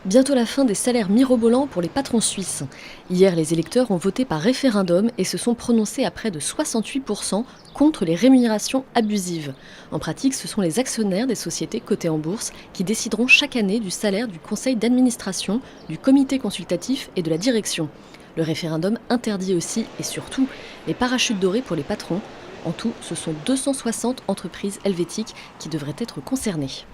Bientôt la fin des salaires mirobolants pour les patrons suisses. Hier, les électeurs ont voté par référendum et se sont prononcés à près de 68% contre les rémunérations abusives. En pratique, ce sont les actionnaires des sociétés cotées en bourse qui décideront chaque année du salaire du conseil d'administration, du comité consultatif et de la direction. Le référendum interdit aussi et surtout les parachutes dorés pour les patrons. En tout, ce sont 260 entreprises helvétiques qui devraient être concernées.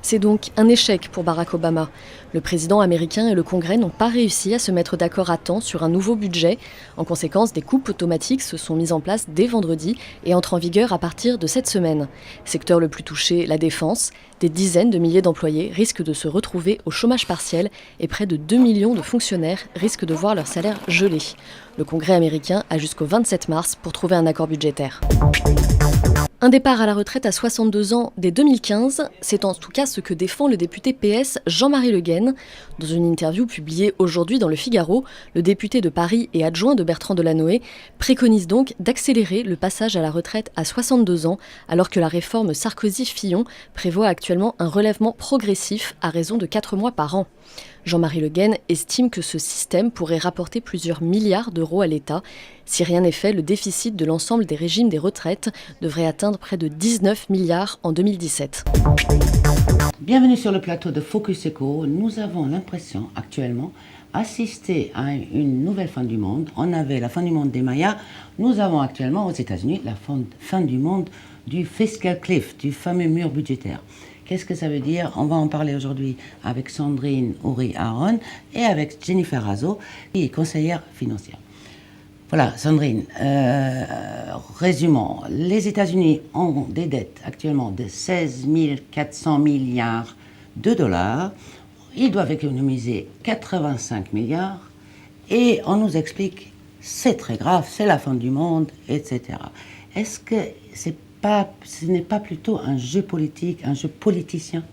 C'est donc un échec pour Barack Obama. Le président américain et le Congrès n'ont pas réussi à se mettre d'accord à temps sur un nouveau budget. En conséquence, des coupes automatiques se sont mises en place dès vendredi et entrent en vigueur à partir de cette semaine. Secteur le plus touché, la défense. Des dizaines de milliers d'employés risquent de se retrouver au chômage partiel et près de 2 millions de fonctionnaires risquent de voir leur salaire gelé. Le Congrès américain a jusqu'au 27 mars pour trouver un accord budgétaire. Un départ à la retraite à 62 ans dès 2015, c'est en tout cas ce que défend le député PS Jean-Marie Le Guen. Dans une interview publiée aujourd'hui dans Le Figaro, le député de Paris et adjoint de Bertrand Delanoë préconise donc d'accélérer le passage à la retraite à 62 ans, alors que la réforme Sarkozy-Fillon prévoit actuellement un relèvement progressif à raison de 4 mois par an. Jean-Marie Le Guen estime que ce système pourrait rapporter plusieurs milliards d'euros à l'État. Si rien n'est fait, le déficit de l'ensemble des régimes des retraites devrait atteindre près de 19 milliards en 2017. Bienvenue sur le plateau de Focus Echo. Nous avons l'impression actuellement assister à une nouvelle fin du monde. On avait la fin du monde des Mayas. Nous avons actuellement aux États-Unis la fin du monde du fiscal cliff, du fameux mur budgétaire. Qu'est-ce que ça veut dire? On va en parler aujourd'hui avec Sandrine Houry-Aron et avec Jennifer Razo, qui est conseillère financière. Voilà, Sandrine, résumons. Les États-Unis ont des dettes actuellement de 16 400 milliards de dollars. Ils doivent économiser 85 milliards et on nous explique c'est très grave, c'est la fin du monde, etc. Est-ce que ce n'est pas plutôt un jeu politique, un jeu politicien?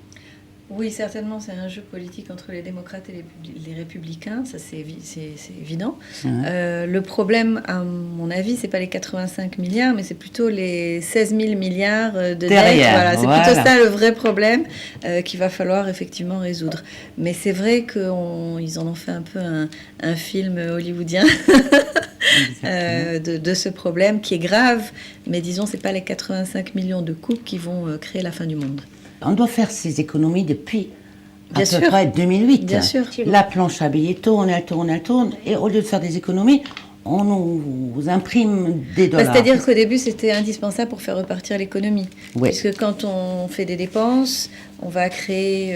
Oui, certainement, c'est un jeu politique entre les démocrates et les républicains, ça c'est évident. Le problème, à mon avis, c'est pas les 85 milliards, mais c'est plutôt les 16 000 milliards de dettes. Voilà, c'est plutôt ça le vrai problème qu'il va falloir effectivement résoudre. Mais c'est vrai qu'ils en ont fait un peu un film hollywoodien de ce problème qui est grave, mais disons, c'est pas les 85 millions de coupes qui vont créer la fin du monde. On doit faire ces économies depuis à peu près 2008. Bien sûr. La planche à billets tourne, elle tourne. Et au lieu de faire des économies, on nous imprime des dollars. C'est-à-dire qu'au début, c'était indispensable pour faire repartir l'économie. Oui. Puisque quand on fait des dépenses, on va créer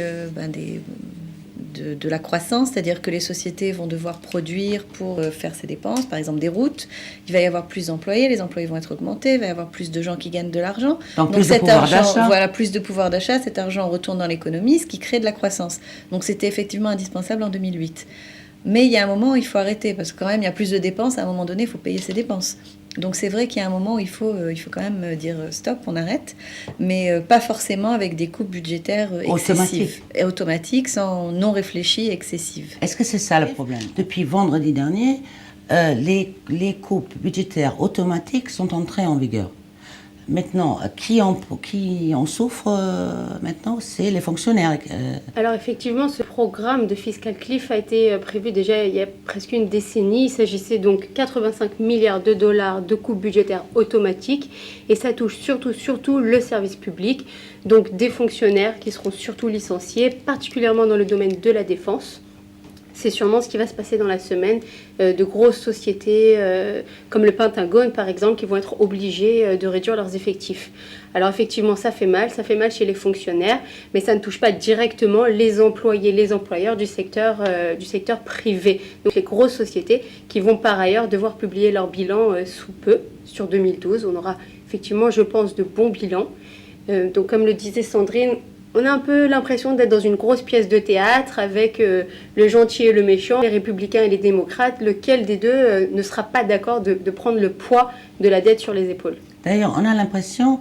de la croissance, c'est-à-dire que les sociétés vont devoir produire pour faire ces dépenses, par exemple des routes. Il va y avoir plus d'employés, les employés vont être augmentés, il va y avoir plus de gens qui gagnent de l'argent. Donc plus de pouvoir d'achat. Voilà, plus de pouvoir d'achat, cet argent retourne dans l'économie, ce qui crée de la croissance. Donc c'était effectivement indispensable en 2008. Mais il y a un moment où il faut arrêter, parce que quand même, il y a plus de dépenses, à un moment donné, il faut payer ses dépenses. Donc c'est vrai qu'il y a un moment où il faut quand même dire stop, on arrête, mais pas forcément avec des coupes budgétaires excessives. Automatiques, sans non réfléchies, excessives. Est-ce que c'est ça le problème? Depuis vendredi dernier, les coupes budgétaires automatiques sont entrées en vigueur. Maintenant, qui en souffre maintenant, c'est les fonctionnaires. Alors effectivement, ce programme de Fiscal Cliff a été prévu déjà il y a presque une décennie. Il s'agissait donc 85 milliards de dollars de coupes budgétaires automatiques et ça touche surtout le service public, donc des fonctionnaires qui seront surtout licenciés, particulièrement dans le domaine de la défense. C'est sûrement ce qui va se passer dans la semaine. De grosses sociétés comme le Pentagone, par exemple, qui vont être obligées de réduire leurs effectifs. Alors effectivement, ça fait mal chez les fonctionnaires, mais ça ne touche pas directement les employés, les employeurs du secteur privé. Donc les grosses sociétés qui vont par ailleurs devoir publier leur bilan sous peu, sur 2012. On aura effectivement, je pense, de bons bilans. Donc comme le disait Sandrine, on a un peu l'impression d'être dans une grosse pièce de théâtre avec le gentil et le méchant, les républicains et les démocrates. Lequel des deux ne sera pas d'accord de prendre le poids de la dette sur les épaules? D'ailleurs, on a l'impression,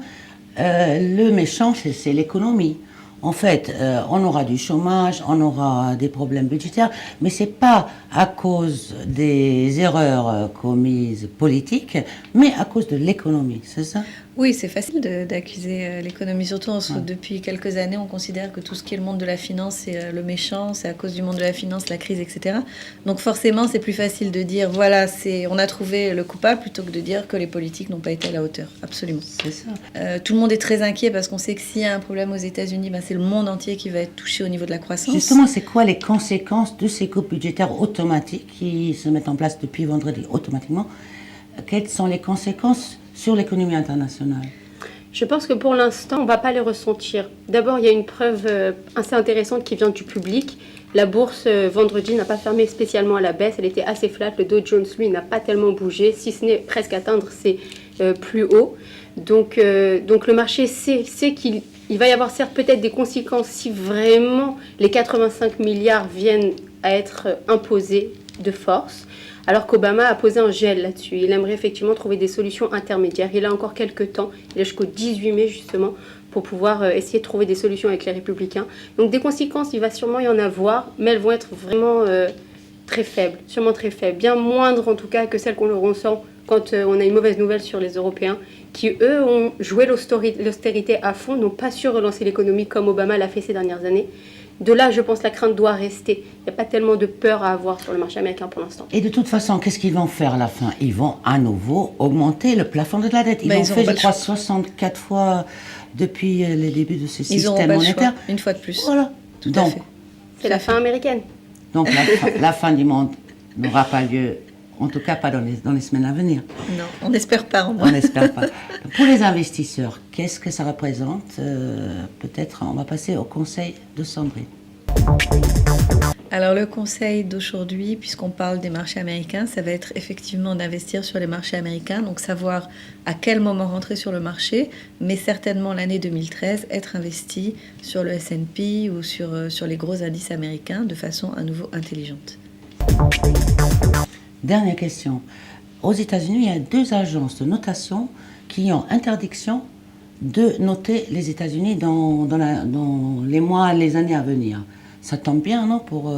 le méchant, c'est l'économie. en fait, on aura du chômage, on aura des problèmes budgétaires, mais c'est pas à cause des erreurs commises politiques, mais à cause de l'économie, c'est ça? Oui, c'est facile d'accuser l'économie, surtout depuis quelques années, on considère que tout ce qui est le monde de la finance, c'est le méchant, c'est à cause du monde de la finance, la crise, etc. Donc forcément, c'est plus facile de dire, voilà, on a trouvé le coupable, plutôt que de dire que les politiques n'ont pas été à la hauteur. Absolument. C'est ça. Tout le monde est très inquiet parce qu'on sait que s'il y a un problème aux États-Unis, c'est le monde entier qui va être touché au niveau de la croissance. Justement, c'est quoi les conséquences de ces coupes budgétaires automatiques qui se mettent en place depuis vendredi automatiquement? Quelles sont les conséquences sur l'économie internationale? Je pense que pour l'instant, on ne va pas les ressentir. D'abord, il y a une preuve assez intéressante qui vient du public. La bourse, vendredi, n'a pas fermé spécialement à la baisse. Elle était assez flat. Le Dow Jones, lui, n'a pas tellement bougé, si ce n'est presque atteindre ses plus hauts. Donc le marché sait qu'il va y avoir certes peut-être des conséquences si vraiment les 85 milliards viennent à être imposés de force. Alors qu'Obama a posé un gel là-dessus. Il aimerait effectivement trouver des solutions intermédiaires. Il a encore quelques temps, il a jusqu'au 18 mai justement, pour pouvoir essayer de trouver des solutions avec les républicains. Donc des conséquences, il va sûrement y en avoir, mais elles vont être vraiment très faibles, sûrement très faibles. Bien moindres en tout cas que celles qu'on le ressent quand on a une mauvaise nouvelle sur les Européens, qui eux ont joué l'austérité à fond, n'ont pas su relancer l'économie comme Obama l'a fait ces dernières années. De là, je pense que la crainte doit rester. Il n'y a pas tellement de peur à avoir sur le marché américain pour l'instant. Et de toute façon, qu'est-ce qu'ils vont faire à la fin? Ils vont à nouveau augmenter le plafond de la dette. Ils l'ont fait, je crois, 64 fois depuis le début de ce système monétaire. Une fois de plus. Voilà. Tout à fait. C'est la fin américaine. Donc la fin du monde n'aura pas lieu, en tout cas pas dans les semaines à venir. Non, on n'espère pas en On n'espère pas. Pour les investisseurs, qu'est-ce que ça représente? Peut-être on va passer au conseil de Sandrine. Alors le conseil d'aujourd'hui, puisqu'on parle des marchés américains, ça va être effectivement d'investir sur les marchés américains, donc savoir à quel moment rentrer sur le marché, mais certainement l'année 2013, être investi sur le S&P ou sur les gros indices américains de façon à nouveau intelligente. Dernière question. Aux États-Unis, il y a 2 agences de notation qui ont interdiction de noter les États-Unis dans les mois, les années à venir. Ça tombe bien, non, pour...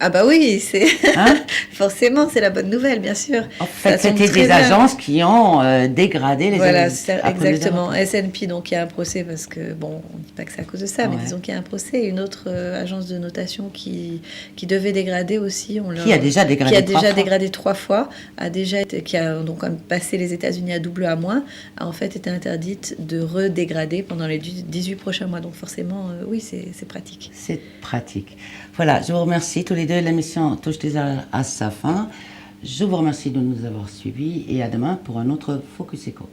Ah bah oui, c'est Hein? forcément, c'est la bonne nouvelle, bien sûr. En fait, Ça tombe c'était très des bien. agences qui ont dégradé les Voilà, années. c'est après les exactement. années. S&P, donc il y a un procès parce que, bon, on ne dit pas que c'est à cause de ça, mais Ouais. disons qu'il y a un procès. Une autre agence de notation qui devait dégrader aussi. Qui a déjà dégradé qui a 3 déjà fois. dégradé 3 fois, qui a donc passé les États-Unis à double A-, a en fait été interdite de redégrader pendant les 18 prochains mois. Donc forcément, oui, c'est pratique. C'est pratique. Voilà, je vous remercie tous les deux. L'émission touche déjà à sa fin. Je vous remercie de nous avoir suivis et à demain pour un autre Focus Eco.